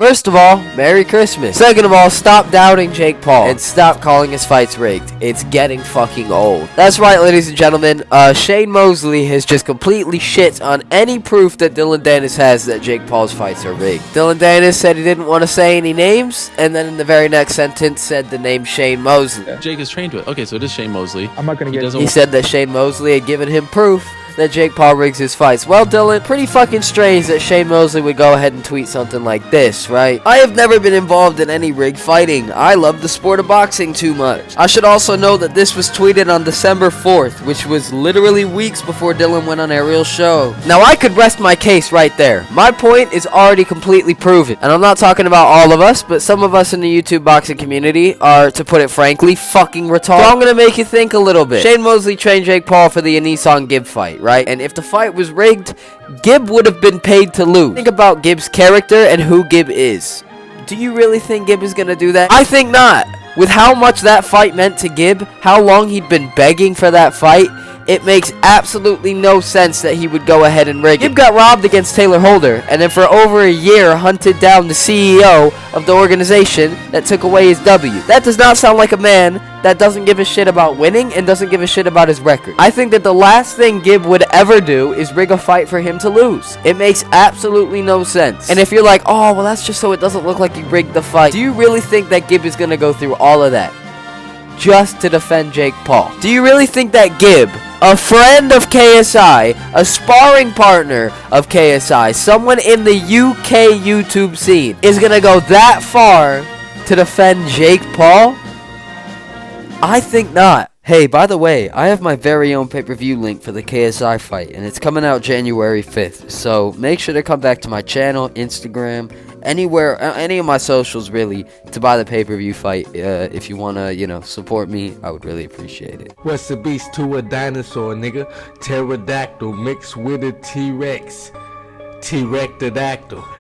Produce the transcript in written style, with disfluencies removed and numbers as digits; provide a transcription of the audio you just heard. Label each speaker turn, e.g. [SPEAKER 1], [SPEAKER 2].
[SPEAKER 1] First of all, Merry Christmas. Second of all, stop doubting Jake Paul and stop calling his fights rigged. It's getting fucking old. That's right, ladies and gentlemen. Shane Mosley has just completely shit on any proof that Dillon Danis has that Jake Paul's fights are rigged. Dillon Danis said he didn't want to say any names, and then in the very next sentence said the name Shane Mosley.
[SPEAKER 2] Jake is trained with. Okay, so it is Shane Mosley.
[SPEAKER 3] I'm not gonna get.
[SPEAKER 1] He said that Shane Mosley had given him proof that Jake Paul rigs his fights. Well, Dillon, pretty fucking strange that Shane Mosley would go ahead and tweet something like this, right? I have never been involved in any rigged fighting. I love the sport of boxing too much. I should also note that this was tweeted on December 4th, which was literally weeks before Dillon went on Ariel's show. Now, I could rest my case right there. My point is already completely proven. And I'm not talking about all of us, but some of us in the YouTube boxing community are, to put it frankly, fucking retarded. So I'm gonna make you think a little bit. Shane Mosley trained Jake Paul for the Anisong-Gibb fight, right? And if the fight was rigged, Gibb would have been paid to lose. Think about Gibb's character and who Gibb is. Do you really think Gibb is gonna do that? I think not. With how much that fight meant to Gibb, how long he'd been begging for that fight, it makes absolutely no sense that he would go ahead and rig it. Gibb got robbed against Taylor Holder, and then for over a year hunted down the CEO of the organization that took away his W. That does not sound like a man that doesn't give a shit about winning and doesn't give a shit about his record. I think that the last thing Gibb would ever do is rig a fight for him to lose. It makes absolutely no sense. And if you're like, oh, well, that's just so it doesn't look like he rigged the fight, do you really think that Gibb is going to go through all of that just to defend Jake Paul? Do you really think that Gibb, a friend of KSI, a sparring partner of KSI, someone in the UK YouTube scene, is going to go that far to defend Jake Paul? I think not. Hey, by the way, I have my very own pay-per-view link for the KSI fight, and it's coming out January 5th. So make sure to come back to my channel, Instagram, anywhere, any of my socials really, to buy the pay-per-view fight. If you want to, support me, I would really appreciate it.
[SPEAKER 4] What's the beast to a dinosaur, nigga? Pterodactyl mixed with a T-Rex. T-Rectodactyl.